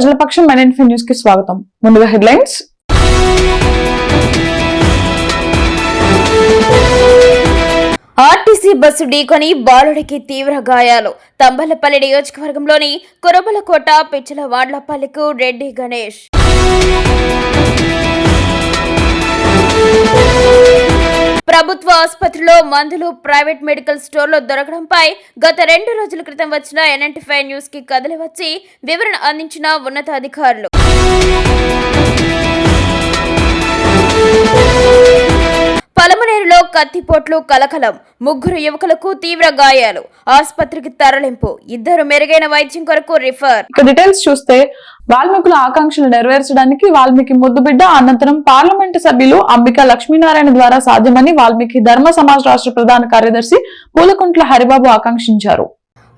ప్రజల పక్షం NNF news కి స్వాగతం. ముందుగా హెడ్లైన్స్. ఆర్టీసీ బస్సు ఢీకొని బాలుడికి తీవ్ర గాయాలు. తంబలపల్లి నియోజకవర్గంలోని కురబలకోట పిచ్చల వాడ్లపల్లికు రెడ్డి గణేష్. ప్రభుత్వ ఆసుపత్రిలో మందులు ప్రైవేట్ మెడికల్ స్టోర్లో దొరకడంపై గత 2 రోజుల క్రితం వచ్చిన NNF న్యూస్ కి కదిలి వచ్చి వివరణ అందించిన ఉన్నతాధికారులు. పలమనేరులో కత్తిపోట్లు కలకలం. 3 యువకులకు తీవ్ర గాయాలు. ఆసుపత్రికి తరలింపు. 2 మెరుగైన వైద్యం కొరకు రిఫర్. డీటెయిల్స్ చూస్తే వాల్మీకుల ఆకాంక్షలు నెరవేర్చడానికి వాల్మీకి ముద్దుబిడ్డ అనంతరం పార్లమెంటు సభ్యులు అంబికా లక్ష్మీనారాయణ ద్వారా సాధ్యమని వాల్మీకి ధర్మ సమాజ్ రాష్ట్ర ప్రధాన కార్యదర్శి పూలకుంట్ల హరిబాబు ఆకాంక్షించారు.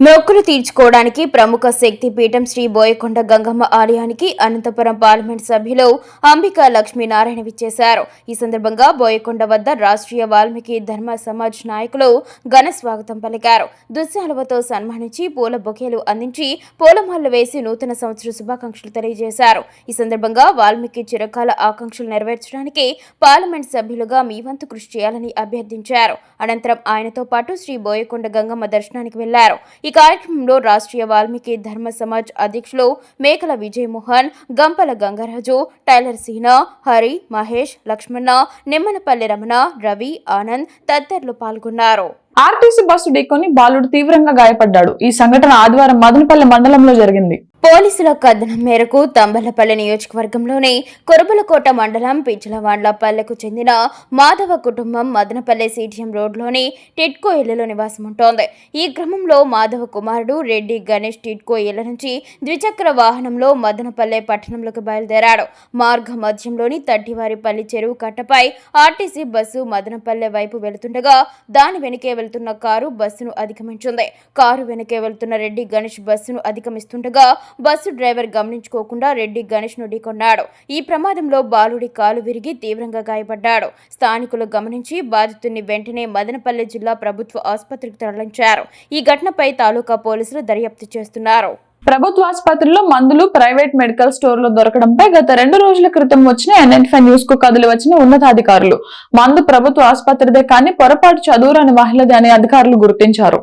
మొక్కులు తీర్చుకోవడానికి ప్రముఖ శక్తి పీఠం శ్రీ బోయకొండ గంగమ్మ ఆలయానికి అనంతపురం పార్లమెంట్ సభ్యులు అంబికా లక్ష్మీనారాయణ విచ్చేశారు. ఈ సందర్భంగా బోయకొండ వద్ద రాష్ట్రీయ వాల్మీకి ధర్మ సమాజ్ నాయకులు ఘన స్వాగతం పలికారు. దుశ్శాలువతో సన్మానించి పూల బొకేలు అందించి పూలమాలలు వేసి నూతన సంవత్సర శుభాకాంక్షలు తెలియజేశారు. ఈ సందర్భంగా వాల్మీకి చిరకాల ఆకాంక్షలు నెరవేర్చడానికి పార్లమెంట్ సభ్యులుగా మీ వంతు కృషి చేయాలని అభ్యర్థించారు. అనంతరం ఆయనతో పాటు శ్రీ బోయకొండ గంగమ్మ దర్శనానికి వెళ్లారు. ఈ కార్యక్రమంలో రాష్ట్రీయ వాల్మీకి ధర్మ సమాజ్ అధ్యక్షులు మేకల విజయమోహన్, గంపల గంగరాజు, టైలర్ సీనా, హరి, మహేష్, లక్ష్మణ, నిమ్మనపల్లి రమణ, రవి, ఆనంద్ తదితరులు పాల్గొన్నారు. ఆర్టీసీ బస్సు ఢీకొని బాలుడు తీవ్రంగా గాయపడ్డాడు. ఈ సంఘటన ఆదివారం మదనపల్లి మండలంలో జరిగింది. పోలీసుల కథనం మేరకు తంబలపల్లి నియోజకవర్గంలోని కురబలకోట మండలం పిచ్చలవాండ్లపల్లెకు చెందిన మాధవ కుటుంబం మదనపల్లి సిటిఎం రోడ్లోని టిట్కో ఇళ్లలో నివాసం ఉంటోంది. ఈ క్రమంలో మాధవ కుమారుడు రెడ్డి గణేష్ టిట్కో ఇళ్ల నుంచి ద్విచక్ర వాహనంలో మదనపల్లె పట్టణంలోకి బయలుదేరాడు. మార్గ మధ్యంలోని తట్టివారిపల్లి చెరువు కట్టపై ఆర్టీసీ బస్సు మదనపల్లె వైపు వెళుతుండగా దాని వెనుకే వెళ్తున్న కారు బస్సును అధిగమించింది. కారు వెనుకే వెళ్తున్న రెడ్డి గణేష్ బస్సును అధిగమిస్తుండగా బస్సు డ్రైవర్ గమనించుకోకుండా రెడ్డి గణేష్ ను ఢీకొన్నాడు. ఈ ప్రమాదంలో బాలుడి కాలు విరిగి తీవ్రంగా గాయపడ్డాడు. స్థానికులు గమనించి బాధితుడిని వెంటనే మదనపల్లి జిల్లా ప్రభుత్వ ఆసుపత్రికి తరలించారు. ఈ ఘటనపై తాలూకా పోలీసులు దర్యాప్తు చేస్తున్నారు. ప్రభుత్వ ఆసుపత్రిలో మందులు ప్రైవేట్ మెడికల్ స్టోర్ లో దొరకడంపై గత 2 రోజుల క్రితం వచ్చిన NNF న్యూస్ కు కదిలి వచ్చిన ఉన్నతాధికారులు మందు ప్రభుత్వ ఆసుపత్రిదే కానీ పొరపాటు చదువురాని మహిళదే అని అధికారులు గుర్తించారు.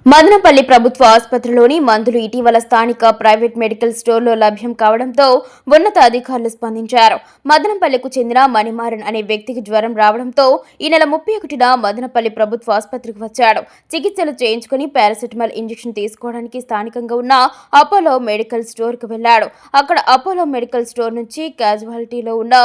మదనపల్లి ప్రభుత్వ ఆసుపత్రిలోని మందులు ఇటీవల స్థానిక ప్రైవేట్ మెడికల్ స్టోర్లో లభ్యం కావడంతో ఉన్నత అధికారులు స్పందించారు. మదనపల్లికు చెందిన మణిమారన్ అనే వ్యక్తికి జ్వరం రావడంతో ఈ నెల 31న మదనపల్లి ప్రభుత్వ ఆసుపత్రికి వచ్చాడు. చికిత్సలు చేయించుకుని పారాసెటమాల్ ఇంజెక్షన్ తీసుకోవడానికి స్థానికంగా ఉన్న అపోలో మెడికల్ స్టోర్ కు వెళ్లాడు. అక్కడ అపోలో మెడికల్ స్టోర్ నుంచి క్యాజువాలిటీలో ఉన్న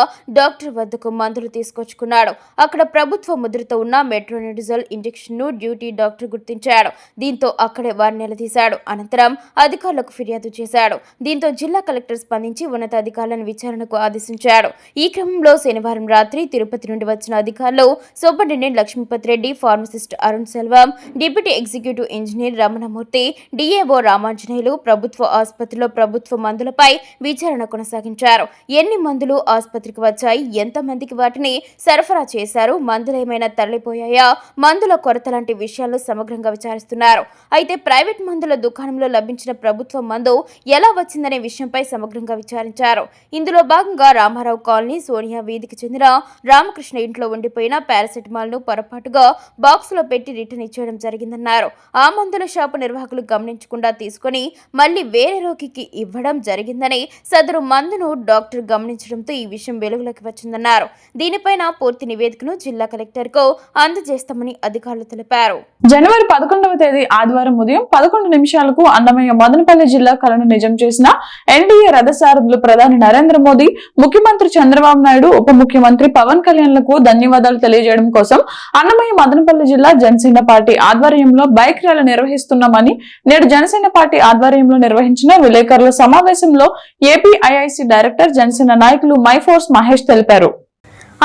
డాక్టర్ వద్దకు మందులు తీసుకొచ్చుకున్నాడు. అక్కడ ప్రభుత్వ ముద్రతో ఉన్న మెట్రోనిడిజోల్ ఇంజెక్షన్ ను డ్యూటీ డాక్టర్ గుర్తించాడు. దీంతో అక్కడే వారిని నిలదీశాడు. అనంతరం అధికారులకు ఫిర్యాదు చేశాడు. దీంతో జిల్లా కలెక్టర్ స్పందించి ఉన్నతాధికారులను విచారణకు ఆదేశించాడు. ఈ క్రమంలో శనివారం రాత్రి తిరుపతి నుండి వచ్చిన అధికారులు superintendent Lakshmipathi Reddy, pharmacist Arun Selvam, deputy executive engineer Ramanamurthy, DAO Ramanjaneyulu ప్రభుత్వ ఆసుపత్రిలో ప్రభుత్వ మందులపై విచారణ కొనసాగించారు. ఎన్ని మందులు ఆసుపత్రికి వచ్చాయి, ఎంతమందికి వాటిని సరఫరా చేశారు, మందులేమైనా తరలిపోయాయా, మందుల కొరత లాంటి విషయాలు సమగ్రంగా విచారిస్తున్నారు. అయితే ప్రైవేట్ మందుల దుకాణంలో లభించిన ప్రభుత్వ మందు ఎలా వచ్చిందనే విషయంపై సమగ్రంగా విచారించారు. ఇందులో భాగంగా రామారావు కాలనీ సోనియా వీధికి చెందిన రామకృష్ణ ఇంట్లో ఉండిపోయిన పారాసెటమాల్ ను పొరపాటుగా బాక్స్ లో పెట్టి రిటర్న్ ఇచ్చేయడం జరిగిందన్నారు. ఆ మందుల షాపు నిర్వాహకులు గమనించకుండా తీసుకుని మళ్లీ వేరే రోగికి ఇవ్వడం జరిగిందని సదరు మందును డాక్టర్ గమనించడంతో ఈ విషయం వెలుగులోకి వచ్చిందన్నారు. దీనిపైన పూర్తి నివేదికను జిల్లా కలెక్టర్ కు అందజేస్తామని అధికారులు తెలిపారు. జనవరి 11వ తేదీ ఆదివారం ఉదయం 11 నిమిషాలకు అన్నమయ్య మదనపల్లి జిల్లా కలను నిజం చేసిన ఎన్డీఏ రథసారథులు ప్రధాని నరేంద్ర మోదీ, ముఖ్యమంత్రి చంద్రబాబు నాయుడు, ఉప ముఖ్యమంత్రి పవన్ కళ్యాణ్లకు ధన్యవాదాలు తెలియజేయడం కోసం అన్నమయ్య మదనపల్లి జిల్లా జనసేన పార్టీ ఆధ్వర్యంలో బైక్ ర్యాలీ నిర్వహిస్తున్నామని నేడు జనసేన పార్టీ ఆధ్వర్యంలో నిర్వహించిన విలేకరుల సమావేశంలో ఏపీఐఐసి డైరెక్టర్, జనసేన నాయకులు మైఫోర్స్ మహేష్ తెలిపారు.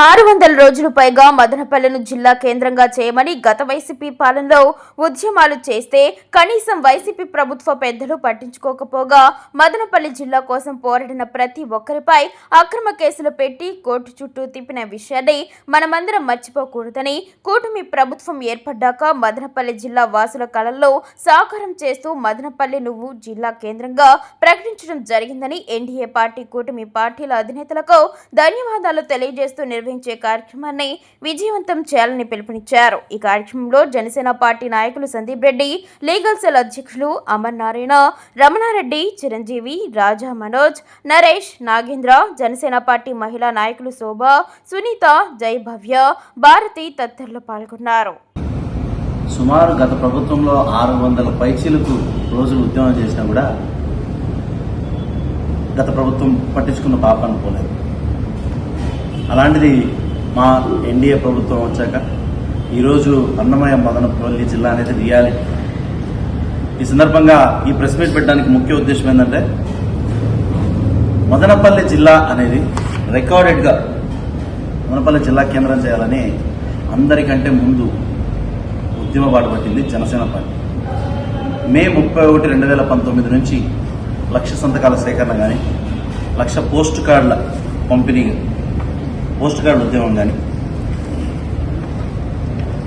600 రోజులు పైగా మదనపల్లెను జిల్లా కేంద్రంగా చేయమని గత వైసీపీ పాలనలో ఉద్యమాలు చేస్తే కనీసం వైసీపీ ప్రభుత్వ పెద్దలు పట్టించుకోకపోగా మదనపల్లి జిల్లా కోసం పోరాడిన ప్రతి ఒక్కరిపై అక్రమ కేసులు పెట్టి కోర్టు చుట్టూ తిప్పిన విషయాన్ని మనమందరం మర్చిపోకూడదని కూటమి ప్రభుత్వం ఏర్పడ్డాక మదనపల్లి జిల్లా వాసుల కళల్లో సాకారం చేస్తూ మదనపల్లి నువ్వు జిల్లా కేంద్రంగా ప్రకటించడం జరిగిందని ఎన్డీఏ పార్టీ కూటమి పార్టీల అధినేతలకు ధన్యవాదాలు తెలియజేస్తూ నిర్వహించే కార్యక్రమాన్ని విజయవంతం చేయాలని పిలుపునిచ్చారు. ఈ కార్యక్రమంలో జనసేన పార్టీ నాయకులు సందీప్ రెడ్డి, లీగల్ సెల్ అధ్యక్షులు అమర్ నారాయణ, రమణారెడ్డి, చిరంజీవి, రాజా, మనోజ్, నరేష్, నాగేంద్ర, జనసేన పార్టీ మహిళా నాయకులు శోభ, సునీత, జై భవ్య, భారతి తదితరులు పాల్గొన్నారు. సుమారు గత ప్రభుత్వంలో 600 పైచీలకు రోజులు ఉద్యమం చేసినా కూడా గత ప్రభుత్వం పట్టించుకున్న పాపాన్ని పోలేదు. అలాంటిది మా ఎన్డీఏ ప్రభుత్వం వచ్చాక ఈరోజు అన్నమయ్య మదనపల్లి జిల్లా అనేది రియాలిటీ. ఈ సందర్భంగా ఈ ప్రెస్ మీట్ పెట్టడానికి ముఖ్య ఉద్దేశం ఏంటంటే మదనపల్లి జిల్లా అనేది రికార్డెడ్గా మదనపల్లి జిల్లా కేంద్రం చేయాలని అందరికంటే ముందు ఉద్యమ బాట పట్టింది జనసేన పార్టీ. మే 31, 2019 నుంచి 1,00,000 సంతకాల సేకరణ కానీ, 1,00,000 పోస్ట్ కార్డుల పంపిణీ, పోస్ట్ కార్డు ఉద్యమం కానీ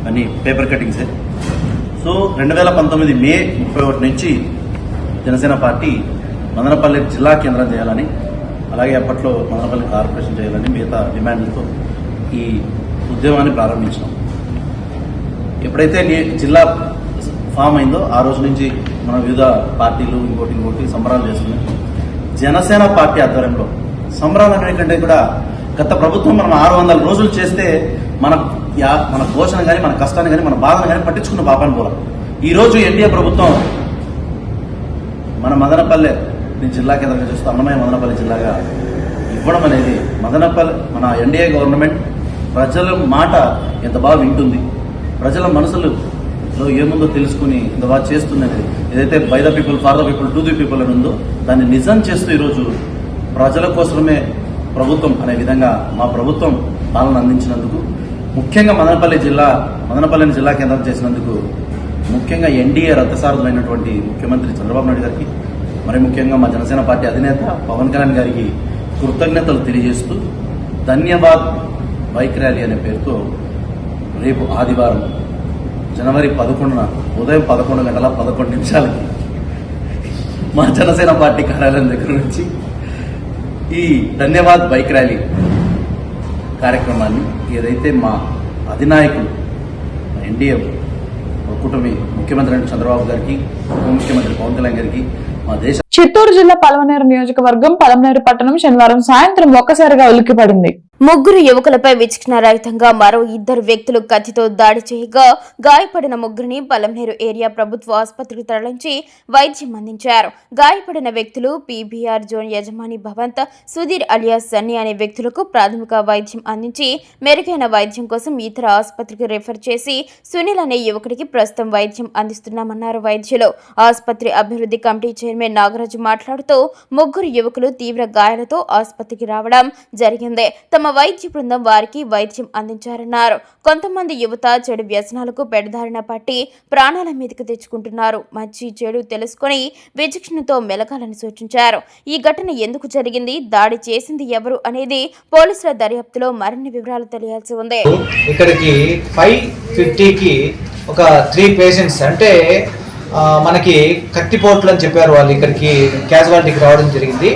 అని పేపర్ కటింగ్సే. సో 2019 మే 31 నుంచి జనసేన పార్టీ మదనపల్లి జిల్లా కేంద్రం చేయాలని, అలాగే అప్పట్లో మదనపల్లి కార్పొరేషన్ చేయాలని మిగతా డిమాండ్లతో ఈ ఉద్యమాన్ని ప్రారంభించాం. ఎప్పుడైతే జిల్లా ఫామ్ అయిందో ఆ రోజు నుంచి మన వివిధ పార్టీలు ఇంకోటి సంబరాలు చేస్తున్నాం. జనసేన పార్టీ ఆధ్వర్యంలో సంబరాలు కంటే కూడా గత ప్రభుత్వం మనం 600 రోజులు చేస్తే మన ఘోషణ కానీ, మన కష్టాన్ని కానీ, మన బాధను కానీ పట్టించుకున్న పాపాన్ని పోలా. ఈరోజు ఎన్డీఏ ప్రభుత్వం మన మదనపల్లె జిల్లా కేంద్రంగా చూస్తూ అన్నమయ్య మదనపల్లి జిల్లాగా ఇవ్వడం అనేది మన ఎన్డీఏ గవర్నమెంట్ ప్రజల మాట ఎంత బాగా వింటుంది, ప్రజల మనసులో ఏముందో తెలుసుకుని ఇంత బాగా చేస్తున్నది. ఏదైతే by the people, for the people, to the people అని ఉందో దాన్ని నిజం చేస్తూ ఈరోజు ప్రజల కోసమే ప్రభుత్వం అనే విధంగా మా ప్రభుత్వం పాలన అందించినందుకు, ముఖ్యంగా మదనపల్లిని జిల్లా కేంద్రం చేసినందుకు ముఖ్యంగా ఎన్డీఏ రథసారథులైనటువంటి ముఖ్యమంత్రి చంద్రబాబు నాయుడు గారికి, మరి ముఖ్యంగా మా జనసేన పార్టీ అధినేత పవన్ కళ్యాణ్ గారికి కృతజ్ఞతలు తెలియజేస్తూ ధన్యవాద్ బైక్ ర్యాలీ అనే పేరుతో రేపు ఆదివారం జనవరి 11న ఉదయం 11:11 మా జనసేన పార్టీ కార్యాలయం దగ్గర నుంచి ఈ ధన్యవాద్ బైక్ ర్యాలీ కార్యక్రమాన్ని ఏదైతే మా అధినాయకులు ఎన్డీఏ కూటమి ముఖ్యమంత్రి చంద్రబాబు గారికి, ఉప ముఖ్యమంత్రి పవన్ కళ్యాణ్ గారికి, మా దేశ చిత్తూరు జిల్లా పలమనేరు నియోజకవర్గం పలమనేరు పట్టణం శనివారం సాయంత్రం ఒక్కసారిగా ఉలిక్కిపడింది. ముగ్గురు యువకులపై విచక్షణ రహితంగా మరో 2 వ్యక్తులు కత్తితో దాడి చేయగా గాయపడిన ముగ్గురిని పలమనేరు ఏరియా ప్రభుత్వ ఆసుపత్రికి తరలించి వైద్యం అందించారు. గాయపడిన వ్యక్తులు పీబీఆర్ జోన్ యజమాని భవంత్, సుధీర్ అలియాస్ సన్నీ అనే వ్యక్తులకు ప్రాథమిక వైద్యం అందించి మెరుగైన వైద్యం కోసం ఇతర ఆసుపత్రికి రిఫర్ చేసి సునీల్ అనే యువకుడికి ప్రస్తుతం వైద్యం అందిస్తున్నామన్నారు వైద్యులు. ఆసుపత్రి అభివృద్ధి కమిటీ చైర్మన్ నాగరాజు మాట్లాడుతూ ముగ్గురు యువకులు తీవ్ర గాయాలతో ఆసుపత్రికి రావడం జరిగింది. తమ వైద్య బృందం వారికి వైద్యం అందించారన్నారు. కొంతమంది యువత చెడు వ్యసనాలకు పెడదారిన పట్టి ప్రాణాల మీదకి తెచ్చుకుంటున్నారు. మంచి చెడు తెలుసుకుని విచక్షణతో మెలగాలని సూచించారు. ఈ ఘటన ఎందుకు జరిగింది, దాడి చేసింది ఎవరు అనేది పోలీసుల దర్యాప్తులో మరిన్ని వివరాలు తెలియాల్సి ఉంది. ఇక్కడికి 5:50కి ఒక 3 పేషెంట్స్ అంటే మనకి కత్తిపోట్లు అని చెప్పారు. వాళ్ళు ఇక్కడికి క్యాజువాలిటీకి రావడం జరిగింది.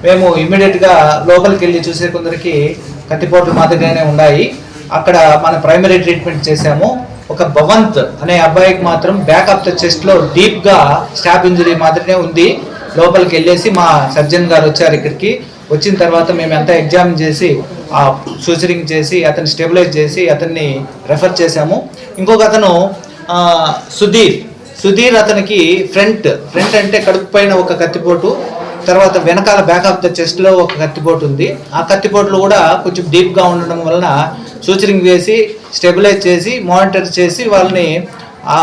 మేము ఇమ్మీడియట్గా లోపలికి వెళ్ళి చూసే కొందరికి కత్తిపోట్లు మాదిరిగానే ఉన్నాయి. అక్కడ మన ప్రైమరీ ట్రీట్మెంట్ చేశాము. ఒక భవంత్ అనే అబ్బాయికి మాత్రం బ్యాక్ ఆఫ్ ద చెస్ట్లో డీప్గా స్టాబ్ ఇంజరీ మాదిరినే ఉంది. లోపలికి వెళ్ళేసి మా సర్జన్ గారు వచ్చారు. ఇక్కడికి వచ్చిన తర్వాత మేము అంతా ఎగ్జామిన్ చేసి సూచరింగ్ చేసి అతన్ని స్టెబిలైజ్ చేసి అతన్ని రెఫర్ చేశాము. ఇంకొక అతను సుధీర్ అతనికి ఫ్రంట్ అంటే కడుపు పైన ఒక కత్తిపోటు, తర్వాత వెనకాల బ్యాక్ ఆఫ్ ద చెస్ట్లో ఒక కత్తిపోటు ఉంది. ఆ కత్తిపోట్లు కూడా కొంచెం డీప్గా ఉండడం వలన సూచరింగ్ వేసి స్టెబిలైజ్ చేసి మానిటర్ చేసి వాళ్ళని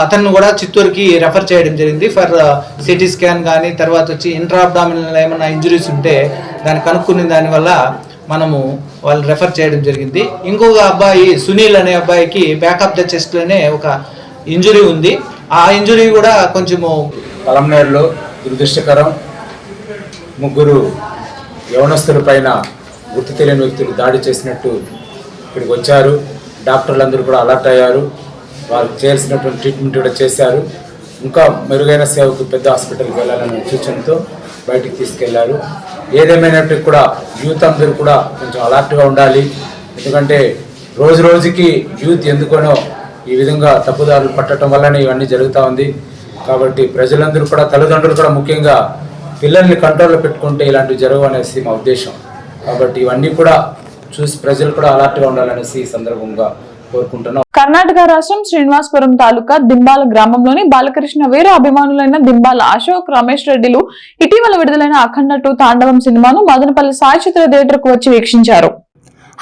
అతన్ని కూడా చిత్తూరుకి రెఫర్ చేయడం జరిగింది ఫర్ సిటీ స్కాన్. కానీ తర్వాత వచ్చి ఇంట్రా అబ్డామినల్ ఏమైనా ఇంజురీస్ ఉంటే దాన్ని కనుక్కునే దానివల్ల మనము వాళ్ళు రెఫర్ చేయడం జరిగింది. ఇంకొక అబ్బాయి సునీల్ అనే అబ్బాయికి బ్యాక్ ఆఫ్ ద చెస్ట్లోనే ఒక ఇంజురీ ఉంది. ఆ ఇంజురీ కూడా కొంచెము పలమనేరులో దురదృష్టకరం. ముగ్గురు యవనస్తుల పైన గుర్తు తెలియని వ్యక్తులు దాడి చేసినట్టు ఇక్కడికి వచ్చారు. డాక్టర్లందరూ కూడా అలర్ట్ అయ్యారు. వాళ్ళకి చేయాల్సినటువంటి ట్రీట్మెంట్ కూడా చేశారు. ఇంకా మెరుగైన సేవకు పెద్ద హాస్పిటల్కి వెళ్ళాలనే సూచనతో బయటికి తీసుకెళ్లారు. ఏదేమైనప్పటికీ కూడా యూత్ అందరూ కూడా కొంచెం అలర్ట్గా ఉండాలి. ఎందుకంటే రోజు రోజుకి యూత్ ఎందుకనో ఈ విధంగా తప్పుదారులు పట్టడం వల్లనే ఇవన్నీ జరుగుతూ ఉంది. కాబట్టి ప్రజలందరూ కూడా, తల్లిదండ్రులు కూడా ముఖ్యంగా పిల్లల్ని కంట్రోల్లో పెట్టుకుంటే ఇలాంటివి జరగవు అనేసి మా ఉద్దేశం. కాబట్టి ఇవన్నీ కూడా చూసి ప్రజలు కూడా అలర్ట్గా ఉండాలనేసి ఈ సందర్భంగా కోరుకుంటున్నాం. కర్ణాటక రాష్ట్రం శ్రీనివాసపురం తాలూకా దింబాల గ్రామంలోని బాలకృష్ణ వీర అభిమానులైన దింబాల అశోక్, రమేష్ రెడ్డిలు ఇటీవల విడుదలైన అఖండ 2 తాండవం సినిమాను మదనపల్లి సాయి చిత్ర థియేటర్ కు వచ్చి వీక్షించారు.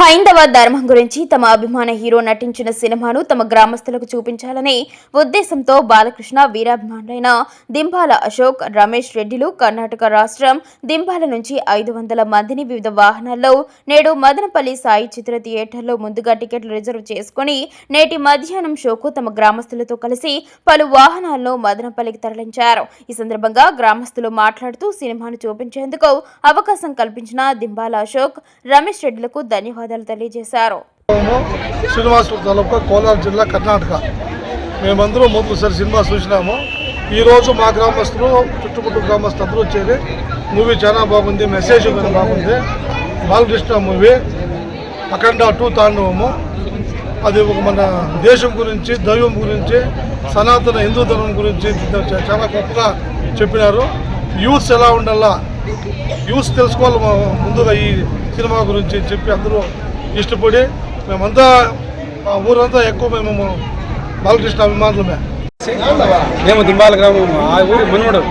హైందవ ధర్మం గురించి తమ అభిమాన హీరో నటించిన సినిమాను తమ గ్రామస్తులకు చూపించాలని ఉద్దేశంతో బాలకృష్ణ వీరాభిమానులైన దింబాల అశోక్, రమేష్ రెడ్డిలు కర్ణాటక రాష్ట్రం దింబాల నుంచి 500 మందిని వివిధ వాహనాల్లో నేడు మదనపల్లి సాయి చిత్ర థియేటర్లో ముందుగా టికెట్లు రిజర్వ్ చేసుకుని నేటి మధ్యాహ్నం షోకు తమ గ్రామస్తులతో కలిసి పలు వాహనాల్లో మదనపల్లికి తరలించారు. ఈ సందర్భంగా గ్రామస్తులు మాట్లాడుతూ సినిమాను చూపించేందుకు అవకాశం కల్పించిన దింబాల అశోక్, రమేష్ రెడ్డిలకు ధన్యవాదాలు తెలియజేశారు. శ్రీనివాసపురం తాలూకా కోలార్ జిల్లా, కర్ణాటక. మేమందరూ మొదటిసారి సినిమా చూసినాము. ఈరోజు మా గ్రామస్తులు, చుట్టుముట్టు గ్రామస్తులు అందరూ చేరి మూవీ చాలా బాగుంది, మెసేజ్ కూడా బాగుంది. బాలకృష్ణ మూవీ అఖండ 2 తాండవము. అది ఒక మన దేశం గురించి, దైవం గురించి, సనాతన హిందూ ధర్మం గురించి చాలా గొప్పగా చెప్పినారు. యూత్స్ ఎలా ఉండాలా, యూత్స్ తెలుసుకోవాలి ముందుగా ఈ సినిమా గురించి చెప్పి అందరూ ఇష్టపడి మేమంతా ఊరంతా ఎక్కువ మేము బాలకృష్ణ అభిమానులమే. మేము దింబాల గ్రామం, ఆ ఊరి మనుమడు.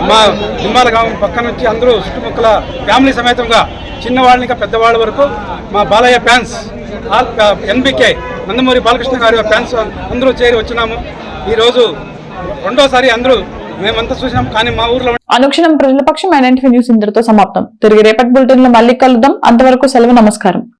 మా దింబాల గ్రామం పక్కన నుంచి అందరూ చుట్టుముక్కల ఫ్యామిలీ సమేతంగా చిన్నవాళ్ళని పెద్దవాళ్ళ వరకు మా బాలయ్య ఫ్యాన్స్, ఎన్బికే నందమూరి బాలకృష్ణ గారి ఫ్యాన్స్ అందరూ చేరి వచ్చినాము. ఈరోజు రెండోసారి అందరూ మేమంతా చూసినాం. కానీ మా ఊర్లో అనుక్షణం ప్రజల పక్షం NNTV న్యూస్ ఇంతటితో సమాప్తం. తిరిగి రేపటి బులెటిన్ లో మళ్ళీ కలుద్దాం. అంతవరకు సెలవు, నమస్కారం.